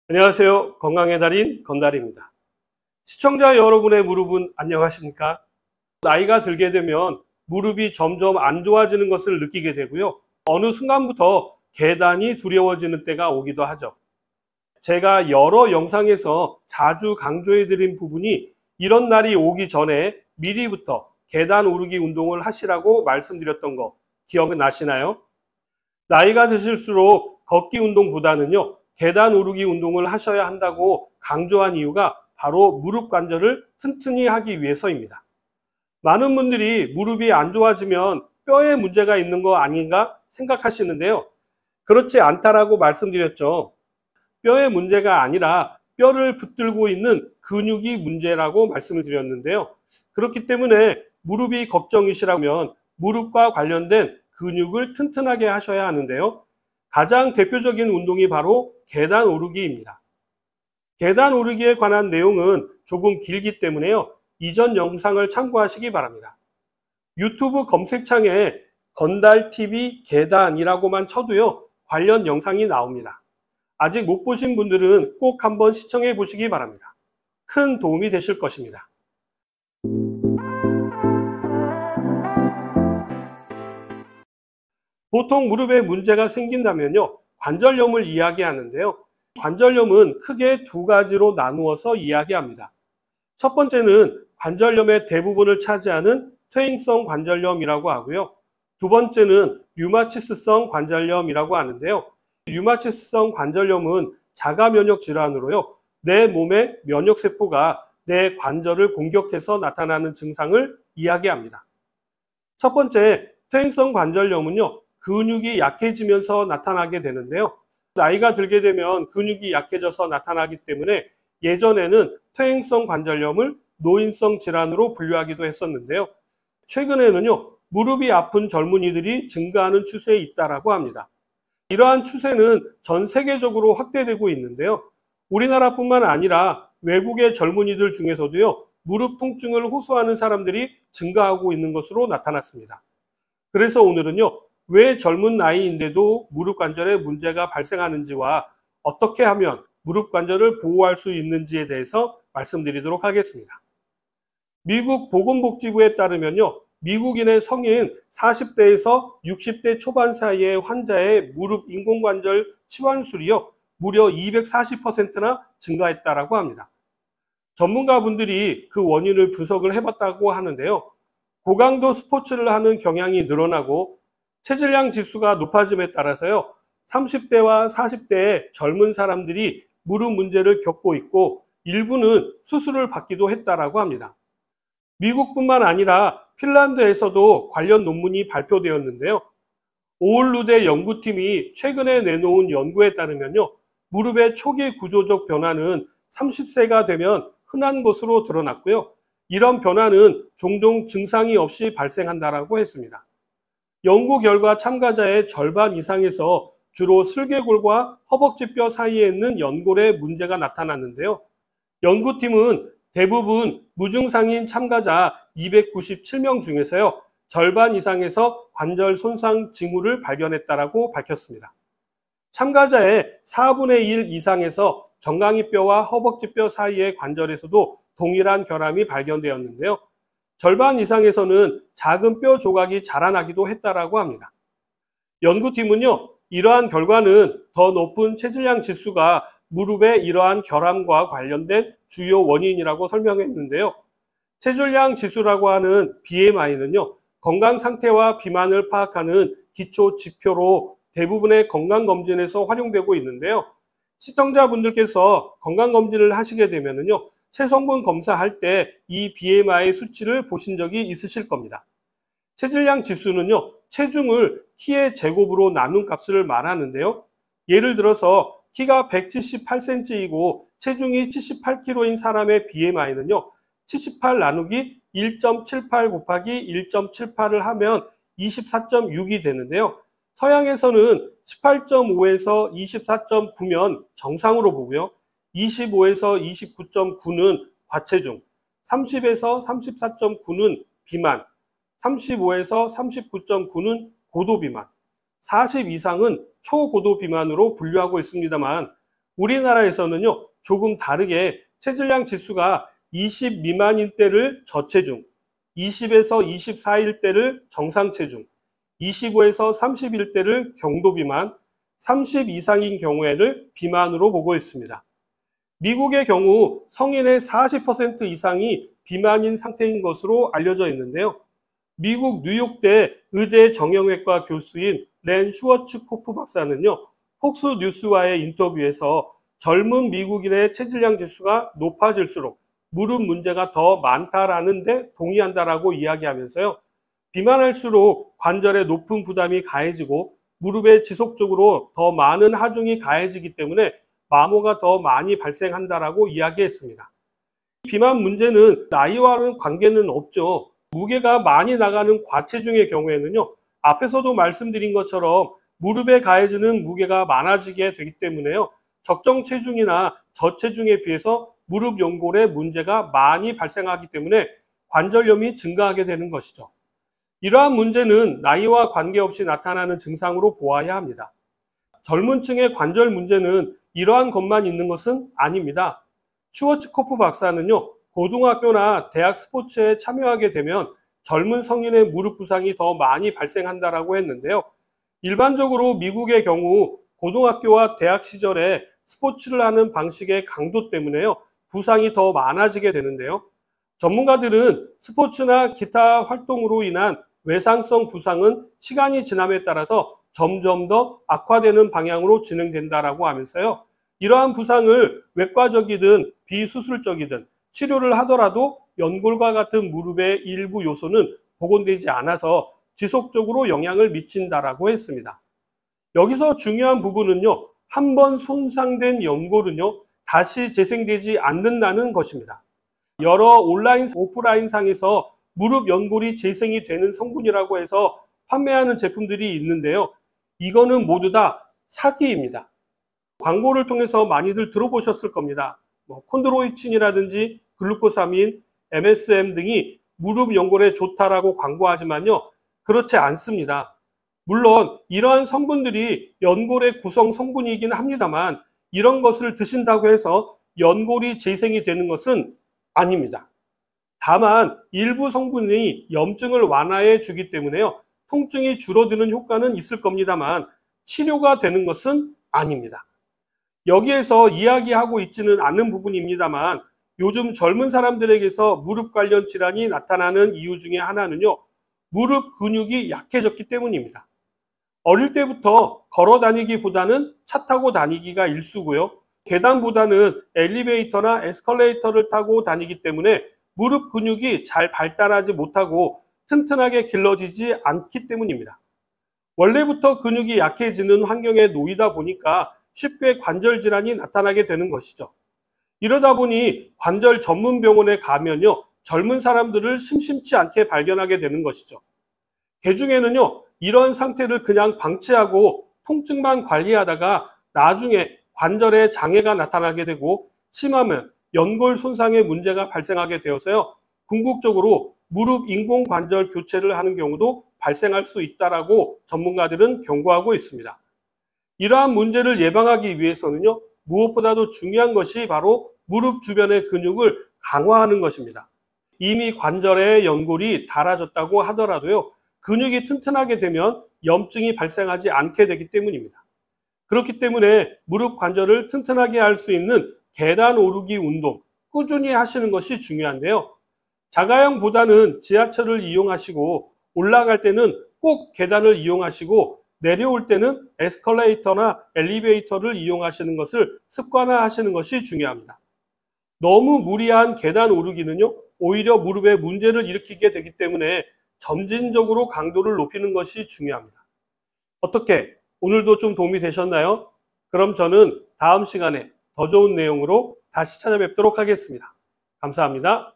안녕하세요. 건강의 달인 건달입니다. 시청자 여러분의 무릎은 안녕하십니까? 나이가 들게 되면 무릎이 점점 안 좋아지는 것을 느끼게 되고요. 어느 순간부터 계단이 두려워지는 때가 오기도 하죠. 제가 여러 영상에서 자주 강조해 드린 부분이 이런 날이 오기 전에 미리부터 계단 오르기 운동을 하시라고 말씀드렸던 거 기억나시나요? 나이가 드실수록 걷기 운동보다는요, 계단 오르기 운동을 하셔야 한다고 강조한 이유가 바로 무릎 관절을 튼튼히 하기 위해서입니다. 많은 분들이 무릎이 안 좋아지면 뼈에 문제가 있는 거 아닌가 생각하시는데요. 그렇지 않다라고 말씀드렸죠. 뼈에 문제가 아니라 뼈를 붙들고 있는 근육이 문제라고 말씀을 드렸는데요. 그렇기 때문에 무릎이 걱정이시라면 무릎과 관련된 근육을 튼튼하게 하셔야 하는데요. 가장 대표적인 운동이 바로 계단 오르기입니다. 계단 오르기에 관한 내용은 조금 길기 때문에요. 이전 영상을 참고하시기 바랍니다. 유튜브 검색창에 건달TV 계단이라고만 쳐도요. 관련 영상이 나옵니다. 아직 못 보신 분들은 꼭 한번 시청해 보시기 바랍니다. 큰 도움이 되실 것입니다. 보통 무릎에 문제가 생긴다면요, 관절염을 이야기하는데요. 관절염은 크게 두 가지로 나누어서 이야기합니다. 첫 번째는 관절염의 대부분을 차지하는 퇴행성 관절염이라고 하고요. 두 번째는 류마티스성 관절염이라고 하는데요. 류마티스성 관절염은 자가 면역 질환으로요, 내 몸의 면역세포가 내 관절을 공격해서 나타나는 증상을 이야기합니다. 첫 번째, 퇴행성 관절염은요, 근육이 약해지면서 나타나게 되는데요. 나이가 들게 되면 근육이 약해져서 나타나기 때문에 예전에는 퇴행성 관절염을 노인성 질환으로 분류하기도 했었는데요. 최근에는요, 무릎이 아픈 젊은이들이 증가하는 추세에 있다라고 합니다. 이러한 추세는 전 세계적으로 확대되고 있는데요. 우리나라뿐만 아니라 외국의 젊은이들 중에서도요, 무릎 통증을 호소하는 사람들이 증가하고 있는 것으로 나타났습니다. 그래서 오늘은요, 왜 젊은 나이인데도 무릎 관절에 문제가 발생하는지와 어떻게 하면 무릎 관절을 보호할 수 있는지에 대해서 말씀드리도록 하겠습니다. 미국 보건복지부에 따르면요, 미국인의 성인 40대에서 60대 초반 사이의 환자의 무릎 인공관절 치환술이요, 무려 240%나 증가했다라고 합니다. 전문가분들이 그 원인을 분석을 해봤다고 하는데요. 고강도 스포츠를 하는 경향이 늘어나고 체질량 지수가 높아짐에 따라서요, 30대와 40대의 젊은 사람들이 무릎 문제를 겪고 있고 일부는 수술을 받기도 했다라고 합니다. 미국뿐만 아니라 핀란드에서도 관련 논문이 발표되었는데요. 오울루대 연구팀이 최근에 내놓은 연구에 따르면요, 무릎의 초기 구조적 변화는 30세가 되면 흔한 것으로 드러났고요. 이런 변화는 종종 증상이 없이 발생한다라고 했습니다. 연구 결과 참가자의 절반 이상에서 주로 슬개골과 허벅지뼈 사이에 있는 연골에 문제가 나타났는데요. 연구팀은 대부분 무증상인 참가자 297명 중에서요, 절반 이상에서 관절 손상 징후를 발견했다라고 밝혔습니다. 참가자의 4분의 1 이상에서 정강이뼈와 허벅지뼈 사이의 관절에서도 동일한 결함이 발견되었는데요. 절반 이상에서는 작은 뼈 조각이 자라나기도 했다라고 합니다. 연구팀은요, 이러한 결과는 더 높은 체질량 지수가 무릎의 이러한 결함과 관련된 주요 원인이라고 설명했는데요. 체질량 지수라고 하는 BMI는요, 건강 상태와 비만을 파악하는 기초 지표로 대부분의 건강검진에서 활용되고 있는데요. 시청자분들께서 건강검진을 하시게 되면요, 체성분 검사할 때 이 BMI 수치를 보신 적이 있으실 겁니다. 체질량 지수는요, 체중을 키의 제곱으로 나눈 값을 말하는데요. 예를 들어서 키가 178cm이고 체중이 78kg인 사람의 BMI는요, 78 나누기 1.78 곱하기 1.78을 하면 24.6이 되는데요. 서양에서는 18.5에서 24.9면 정상으로 보고요. 25에서 29.9는 과체중, 30에서 34.9는 비만, 35에서 39.9는 고도 비만, 40 이상은 초고도 비만으로 분류하고 있습니다만 우리나라에서는요, 조금 다르게 체질량 지수가 20 미만인 때를 저체중, 20에서 24일 때를 정상체중, 25에서 30일 때를 경도비만, 30 이상인 경우에를 비만으로 보고 있습니다. 미국의 경우 성인의 40% 이상이 비만인 상태인 것으로 알려져 있는데요. 미국 뉴욕대 의대 정형외과 교수인 렌 슈워츠코프 박사는요, 폭스뉴스와의 인터뷰에서 젊은 미국인의 체질량 지수가 높아질수록 무릎 문제가 더 많다라는 데 동의한다라고 이야기하면서요, 비만할수록 관절에 높은 부담이 가해지고 무릎에 지속적으로 더 많은 하중이 가해지기 때문에 마모가 더 많이 발생한다라고 이야기했습니다. 비만 문제는 나이와는 관계는 없죠. 무게가 많이 나가는 과체중의 경우에는요, 앞에서도 말씀드린 것처럼 무릎에 가해지는 무게가 많아지게 되기 때문에요, 적정 체중이나 저체중에 비해서 무릎 연골에 문제가 많이 발생하기 때문에 관절염이 증가하게 되는 것이죠. 이러한 문제는 나이와 관계없이 나타나는 증상으로 보아야 합니다. 젊은 층의 관절 문제는 이러한 것만 있는 것은 아닙니다. 슈워츠코프 박사는요, 고등학교나 대학 스포츠에 참여하게 되면 젊은 성인의 무릎 부상이 더 많이 발생한다라고 했는데요. 일반적으로 미국의 경우 고등학교와 대학 시절에 스포츠를 하는 방식의 강도 때문에요, 부상이 더 많아지게 되는데요. 전문가들은 스포츠나 기타 활동으로 인한 외상성 부상은 시간이 지남에 따라서 점점 더 악화되는 방향으로 진행된다라고 하면서요, 이러한 부상을 외과적이든 비수술적이든 치료를 하더라도 연골과 같은 무릎의 일부 요소는 복원되지 않아서 지속적으로 영향을 미친다라고 했습니다. 여기서 중요한 부분은요, 한번 손상된 연골은요, 다시 재생되지 않는다는 것입니다. 여러 온라인, 오프라인 상에서 무릎 연골이 재생이 되는 성분이라고 해서 판매하는 제품들이 있는데요. 이거는 모두 다 사기입니다. 광고를 통해서 많이들 들어보셨을 겁니다. 콘드로이친이라든지 글루코사민, MSM 등이 무릎 연골에 좋다라고 광고하지만요, 그렇지 않습니다. 물론 이러한 성분들이 연골의 구성 성분이긴 합니다만 이런 것을 드신다고 해서 연골이 재생이 되는 것은 아닙니다. 다만 일부 성분이 염증을 완화해 주기 때문에요, 통증이 줄어드는 효과는 있을 겁니다만 치료가 되는 것은 아닙니다. 여기에서 이야기하고 있지는 않는 부분입니다만 요즘 젊은 사람들에게서 무릎 관련 질환이 나타나는 이유 중에 하나는요, 무릎 근육이 약해졌기 때문입니다. 어릴 때부터 걸어 다니기보다는 차 타고 다니기가 일수고요, 계단보다는 엘리베이터나 에스컬레이터를 타고 다니기 때문에 무릎 근육이 잘 발달하지 못하고 튼튼하게 길러지지 않기 때문입니다. 원래부터 근육이 약해지는 환경에 놓이다 보니까 쉽게 관절 질환이 나타나게 되는 것이죠. 이러다 보니 관절 전문 병원에 가면요, 젊은 사람들을 심심치 않게 발견하게 되는 것이죠. 개중에는요, 이런 상태를 그냥 방치하고 통증만 관리하다가 나중에 관절에 장애가 나타나게 되고 심하면 연골 손상의 문제가 발생하게 되어서요, 궁극적으로 무릎 인공관절 교체를 하는 경우도 발생할 수 있다라고 전문가들은 경고하고 있습니다. 이러한 문제를 예방하기 위해서는요, 무엇보다도 중요한 것이 바로 무릎 주변의 근육을 강화하는 것입니다. 이미 관절에 연골이 닳아졌다고 하더라도요, 근육이 튼튼하게 되면 염증이 발생하지 않게 되기 때문입니다. 그렇기 때문에 무릎 관절을 튼튼하게 할 수 있는 계단 오르기 운동 꾸준히 하시는 것이 중요한데요. 자가용보다는 지하철을 이용하시고 올라갈 때는 꼭 계단을 이용하시고 내려올 때는 에스컬레이터나 엘리베이터를 이용하시는 것을 습관화하시는 것이 중요합니다. 너무 무리한 계단 오르기는요, 오히려 무릎에 문제를 일으키게 되기 때문에 점진적으로 강도를 높이는 것이 중요합니다. 어떻게? 오늘도 좀 도움이 되셨나요? 그럼 저는 다음 시간에 더 좋은 내용으로 다시 찾아뵙도록 하겠습니다. 감사합니다.